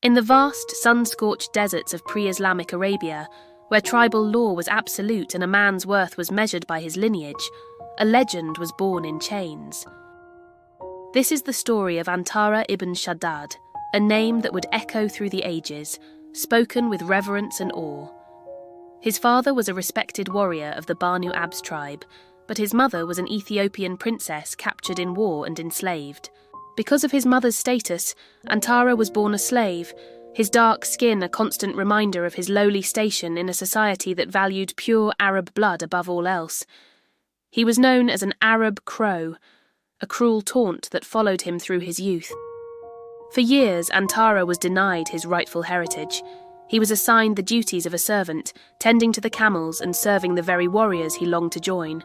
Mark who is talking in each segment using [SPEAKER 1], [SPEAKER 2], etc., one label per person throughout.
[SPEAKER 1] In the vast, sun-scorched deserts of pre-Islamic Arabia, where tribal law was absolute and a man's worth was measured by his lineage, a legend was born in chains. This is the story of Antarah ibn Shaddād, a name that would echo through the ages, spoken with reverence and awe. His father was a respected warrior of the Banu Abs tribe, but his mother was an Ethiopian princess captured in war and enslaved. Because of his mother's status, Antarah was born a slave, his dark skin a constant reminder of his lowly station in a society that valued pure Arab blood above all else. He was known as an Arab crow, a cruel taunt that followed him through his youth. For years, Antarah was denied his rightful heritage. He was assigned the duties of a servant, tending to the camels and serving the very warriors he longed to join.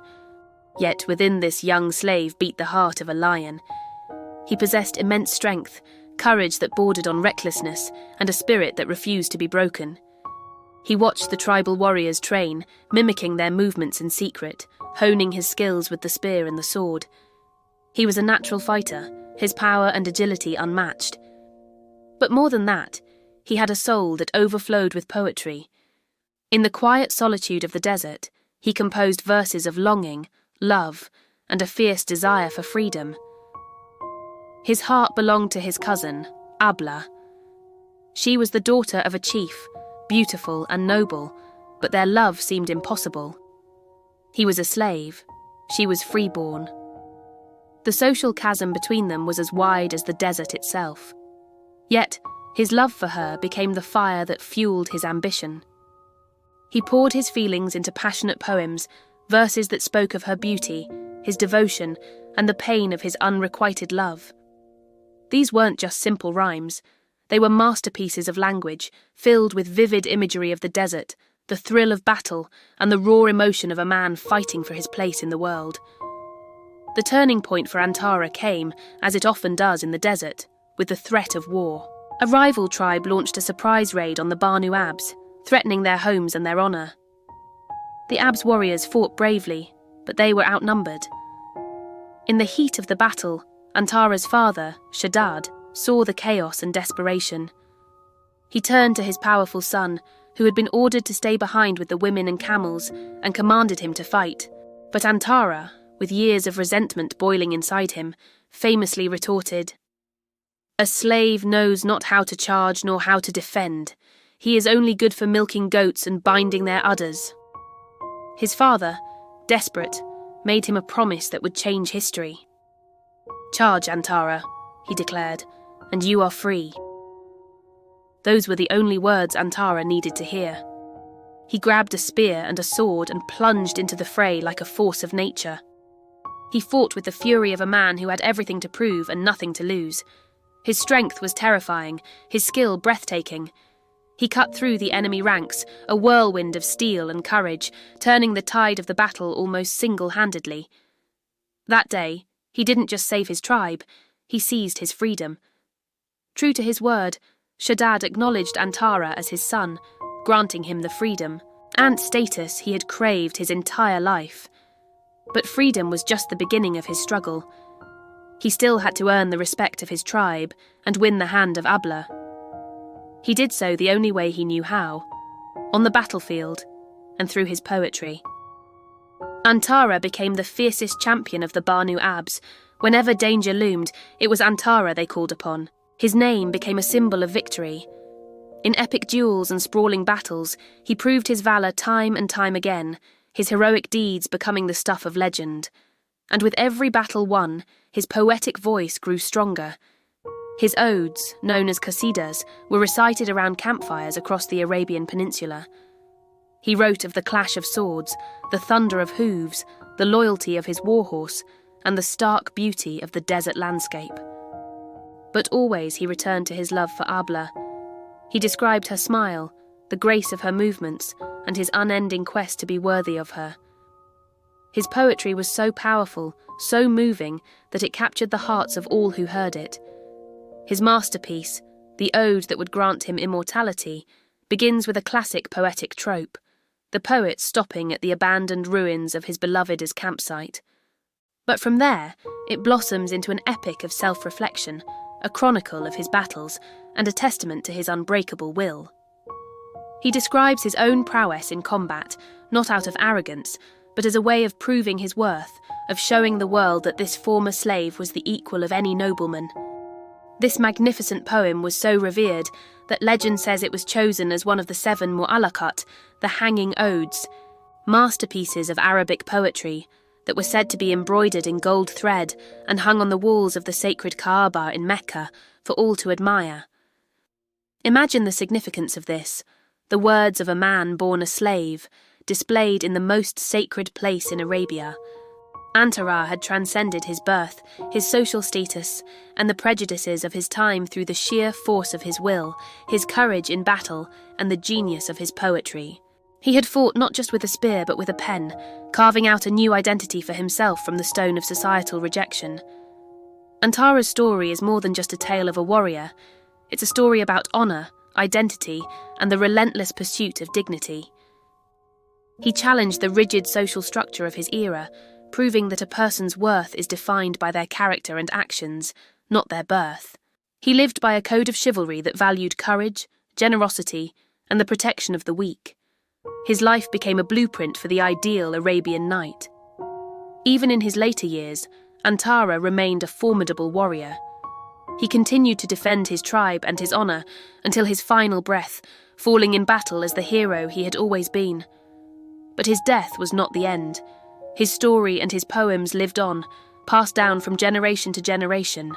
[SPEAKER 1] Yet within this young slave beat the heart of a lion. He possessed immense strength, courage that bordered on recklessness, and a spirit that refused to be broken. He watched the tribal warriors train, mimicking their movements in secret, honing his skills with the spear and the sword. He was a natural fighter, his power and agility unmatched. But more than that, he had a soul that overflowed with poetry. In the quiet solitude of the desert, he composed verses of longing, love, and a fierce desire for freedom. His heart belonged to his cousin, Abla. She was the daughter of a chief, beautiful and noble, but their love seemed impossible. He was a slave, she was freeborn. The social chasm between them was as wide as the desert itself. Yet, his love for her became the fire that fueled his ambition. He poured his feelings into passionate poems, verses that spoke of her beauty, his devotion, and the pain of his unrequited love. These weren't just simple rhymes. They were masterpieces of language, filled with vivid imagery of the desert, the thrill of battle, and the raw emotion of a man fighting for his place in the world. The turning point for Antarah came, as it often does in the desert, with the threat of war. A rival tribe launched a surprise raid on the Banu Abs, threatening their homes and their honour. The Abs warriors fought bravely, but they were outnumbered. In the heat of the battle, Antarah's father, Shaddād, saw the chaos and desperation. He turned to his powerful son, who had been ordered to stay behind with the women and camels, and commanded him to fight. But Antarah, with years of resentment boiling inside him, famously retorted, "A slave knows not how to charge nor how to defend. He is only good for milking goats and binding their udders." His father, desperate, made him a promise that would change history. "Charge, Antarah," he declared, "and you are free." Those were the only words Antarah needed to hear. He grabbed a spear and a sword and plunged into the fray like a force of nature. He fought with the fury of a man who had everything to prove and nothing to lose. His strength was terrifying, his skill breathtaking. He cut through the enemy ranks, a whirlwind of steel and courage, turning the tide of the battle almost single-handedly. That day, he didn't just save his tribe, he seized his freedom. True to his word, Shaddād acknowledged Antarah as his son, granting him the freedom and status he had craved his entire life. But freedom was just the beginning of his struggle. He still had to earn the respect of his tribe and win the hand of Abla. He did so the only way he knew how, on the battlefield and through his poetry. Antarah became the fiercest champion of the Banu Abs. Whenever danger loomed, it was Antarah they called upon. His name became a symbol of victory. In epic duels and sprawling battles, he proved his valor time and time again, his heroic deeds becoming the stuff of legend. And with every battle won, his poetic voice grew stronger. His odes, known as qasidas, were recited around campfires across the Arabian Peninsula. He wrote of the clash of swords, the thunder of hooves, the loyalty of his warhorse, and the stark beauty of the desert landscape. But always he returned to his love for Abla. He described her smile, the grace of her movements, and his unending quest to be worthy of her. His poetry was so powerful, so moving, that it captured the hearts of all who heard it. His masterpiece, the ode that would grant him immortality, begins with a classic poetic trope, the poet stopping at the abandoned ruins of his beloved's campsite. But from there, it blossoms into an epic of self-reflection, a chronicle of his battles and a testament to his unbreakable will. He describes his own prowess in combat, not out of arrogance, but as a way of proving his worth, of showing the world that this former slave was the equal of any nobleman. This magnificent poem was so revered that legend says it was chosen as one of the 7 Muʿallaqāt, the hanging odes, masterpieces of Arabic poetry that were said to be embroidered in gold thread and hung on the walls of the sacred Kaaba in Mecca for all to admire. Imagine the significance of this, the words of a man born a slave, displayed in the most sacred place in Arabia. Antarah had transcended his birth, his social status, and the prejudices of his time through the sheer force of his will, his courage in battle, and the genius of his poetry. He had fought not just with a spear but with a pen, carving out a new identity for himself from the stone of societal rejection. Antarah's story is more than just a tale of a warrior. It's a story about honour, identity, and the relentless pursuit of dignity. He challenged the rigid social structure of his era, proving that a person's worth is defined by their character and actions, not their birth. He lived by a code of chivalry that valued courage, generosity, and the protection of the weak. His life became a blueprint for the ideal Arabian knight. Even in his later years, Antarah remained a formidable warrior. He continued to defend his tribe and his honour until his final breath, falling in battle as the hero he had always been. But his death was not the end. His story and his poems lived on, passed down from generation to generation.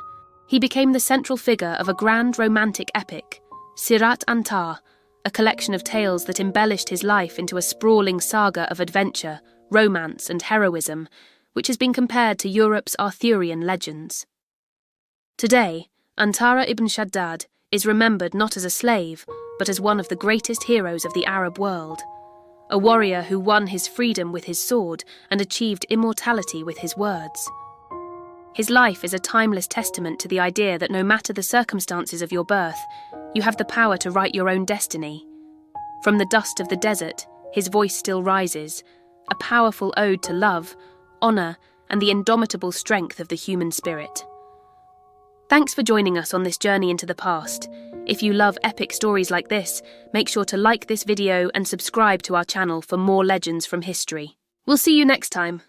[SPEAKER 1] He became the central figure of a grand romantic epic, Sirat Antar, a collection of tales that embellished his life into a sprawling saga of adventure, romance, and heroism, which has been compared to Europe's Arthurian legends. Today, Antarah ibn Shaddād is remembered not as a slave, but as one of the greatest heroes of the Arab world. A warrior who won his freedom with his sword and achieved immortality with his words. His life is a timeless testament to the idea that no matter the circumstances of your birth, you have the power to write your own destiny. From the dust of the desert, his voice still rises, a powerful ode to love, honour, and the indomitable strength of the human spirit. Thanks for joining us on this journey into the past. If you love epic stories like this, make sure to like this video and subscribe to our channel for more legends from history. We'll see you next time.